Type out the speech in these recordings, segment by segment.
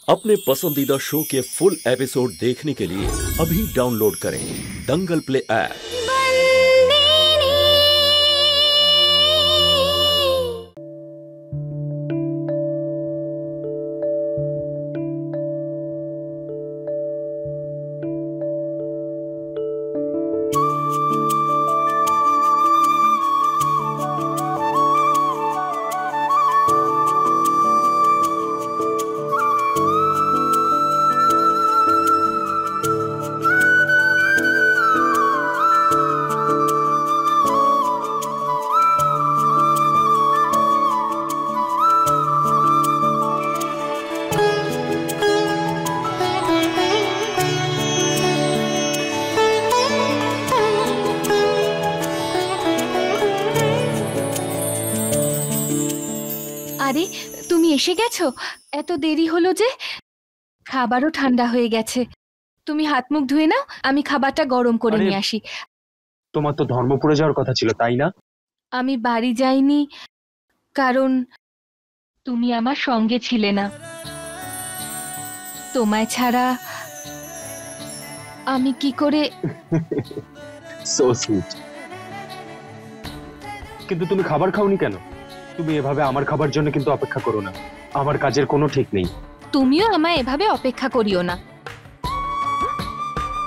अपने पसंदीदा शो के फुल एपिसोड देखने के लिए अभी डाउनलोड करें दंगल प्ले ऐप। আরে তুমি এসে গেছো? এত দেরি হলো যে? খাবারও ঠান্ডা হয়ে গেছে। তুমি হাত মুখ ধুয়ে নাও, আমি খাবারটা গরম করে নিয়ে আসি। তোমার তো ধর্মপুরে যাওয়ার কথা ছিল, তাই না? আমি বাড়ি যাইনি কারণ তুমি আমার সঙ্গে ছিলে না। তোমায় ছাড়া আমি কি করে? So sweet. কিন্তু তুমি খাবার খাওনি কেন? তুমি এভাবে আমার খাবার জন্য কিন্তু অপেক্ষা করো না, আমার কাজের কোনো ঠিক নেই। তুমিও আমায় এভাবে অপেক্ষা করিও না।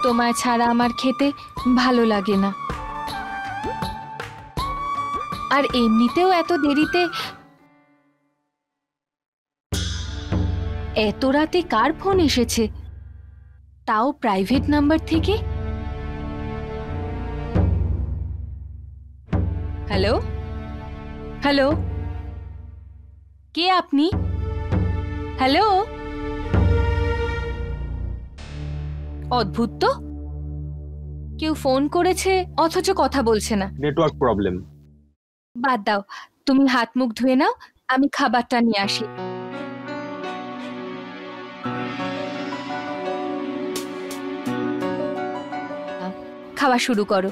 তোমায় ছাড়া আমার খেতে ভালো লাগে না। আর এমনিতেও এত দেরিতে, এত রাতে কার ফোন এসেছে, তাও প্রাইভেট নাম্বার থেকে? হ্যালো হ্যালো, কে আপনি? হ্যালো, অদ্ভুত তো, কেউ ফোন করেছে অথচ কথা বলছে না। Network problem. বাদ দাও, তুমি হাত মুখ ধুয়ে নাও, আমি খাবারটা নিয়ে আসি। খাওয়া শুরু করো।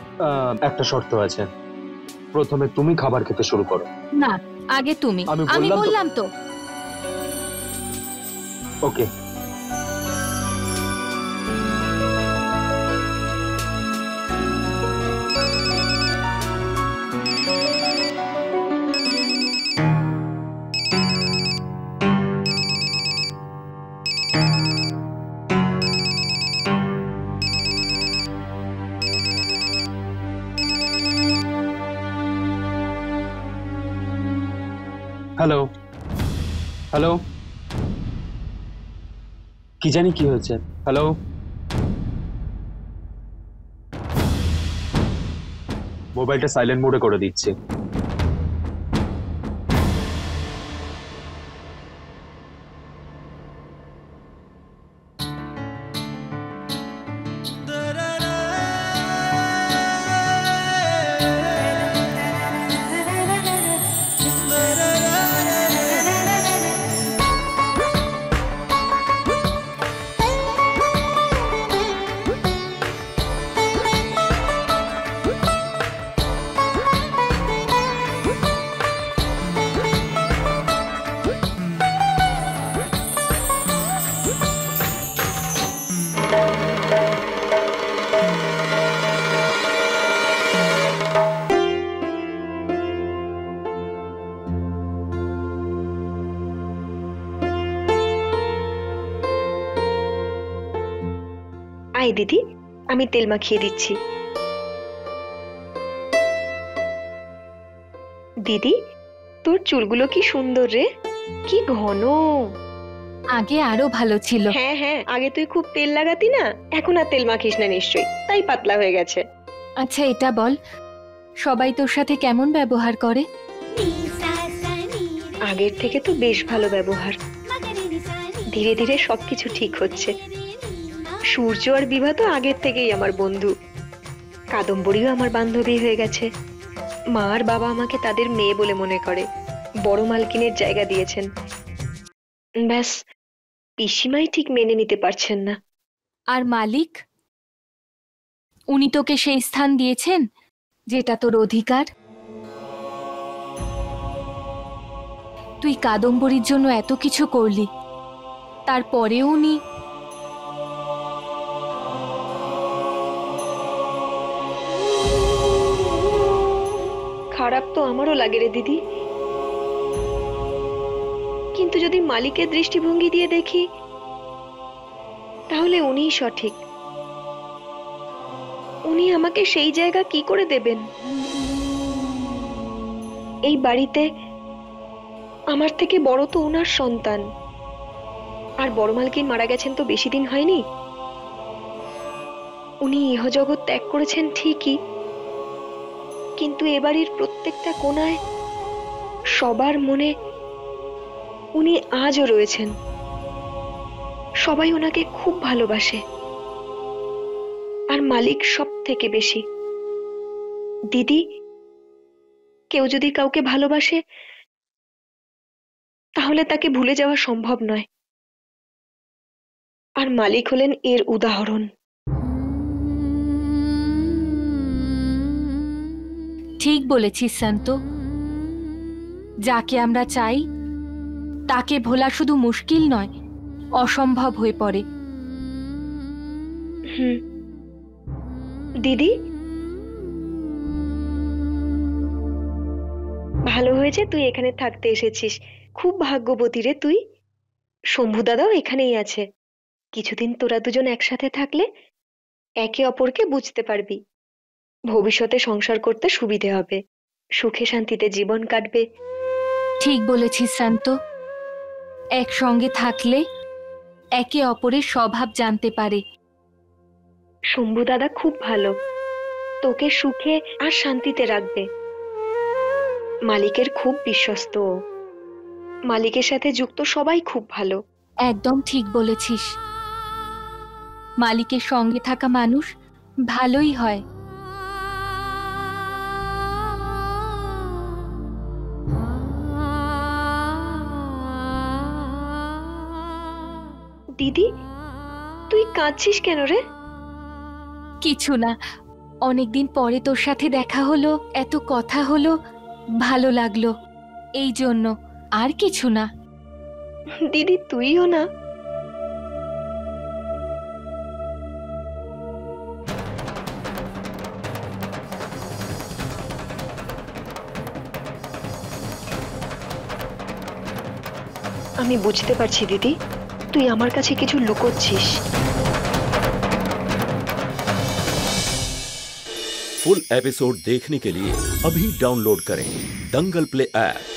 একটা শর্ত আছে, প্রথমে তুমি খাবার খেতে শুরু করো। না, আগে তুমি। আমি বললাম তো। ওকে। হ্যালো হ্যালো, কি জানি কি হয়েছে। হ্যালো, মোবাইলটা সাইলেন্ট মোডে করে দিচ্ছি। আয় দিদি, আমি তেল মাখিয়ে দিচ্ছি। দিদি, তোর চুলগুলো কি সুন্দর রে, কি ঘন। আগে আরো ভালো ছিল। হ্যাঁ হ্যাঁ, আগে তুই খুব তেল লাগাতি না, এখন আর তেল মাখিস না নিশ্চয়ই, তাই পাতলা হয়ে গেছে। আচ্ছা এটা বল, সবাই তোর সাথে কেমন ব্যবহার করে? আগের থেকে তো বেশ ভালো ব্যবহার। ধীরে ধীরে সবকিছু ঠিক হচ্ছে। সূর্য আর বিভা তো আগের থেকেই আমার বন্ধু, কাদম্বরীও আমার বান্ধবী হয়ে গেছে। মা আর বাবা আমাকে তাদের মেয়ে বলে মনে করে, বড় মালকিনের জায়গা দিয়েছেন। ব্যাস, পিসিমাই ঠিক মেনে নিতে পারছেন না। আর মালিক, উনি তোকে সেই স্থান দিয়েছেন যেটা তোর অধিকার। তুই কাদম্বরীর জন্য এত কিছু করলি, তারপরেও উনি খারাপ তো আমারও লাগে রে দিদি, কিন্তু যদি মালিকের দৃষ্টিভঙ্গি দিয়ে দেখি তাহলে উনিই সঠিক। উনি আমাকে সেই জায়গা কি করে দেবেন? এই বাড়িতে আমার থেকে বড় তো ওনার সন্তান, আর বড় মালকিন মারা গেছেন তো বেশি দিন হয়নি। উনি ইহজগৎ ত্যাগ করেছেন ঠিকই, কিন্তু এ বাড়ির প্রত্যেকটা কোণায় সবার মনে উনি আজও রয়েছেন। সবাই ওনাকে খুব ভালোবাসে, আর মালিক সব থেকে বেশি। দিদি, কেউ যদি কাউকে ভালোবাসে তাহলে তাকে ভুলে যাওয়া সম্ভব নয়, আর মালিক হলেন এর উদাহরণ। ঠিক বলেছিস শান্ত। যাকে আমরা চাই তাকে ভোলা শুধু মুশকিল নয়, অসম্ভব হয়ে পড়ে। দিদি, ভালো হয়েছে তুই এখানে থাকতে এসেছিস। খুব ভাগ্যবতী রে তুই। শম্ভু দাদাও এখানেই আছে। কিছুদিন তোরা দুজন একসাথে থাকলে একে অপরকে বুঝতে পারবি। ভবিষ্যতে সংসার করতে সুবিধে হবে, সুখে শান্তিতে জীবন কাটবে। ঠিক বলেছিস শান্ত। একসঙ্গে থাকলে একে অপরের স্বভাব জানতে পারে। শম্ভু দাদা খুব ভালো, তোকে সুখে আর শান্তিতে রাখবে। মালিকের খুব বিশ্বস্ত ও। মালিকের সাথে যুক্ত সবাই খুব ভালো। একদম ঠিক বলেছিস। মালিকের সঙ্গে থাকা মানুষ ভালোই হয়। দিদি, তুই কাঁদছিস কেন রে? কিছু না, অনেকদিন পরে তোর সাথে দেখা হলো, এত কথা হলো, ভালো লাগলো, এই জন্য। আর কিছু না। দিদি, তুইও না। আমি বুঝতে পারছি দিদি, তুই আমার কাছে কিছু লুকোচ্ছিস। फुल एपिसोड देखने के लिए अभी डाउनलोड करें दंगल प्ले ऐप।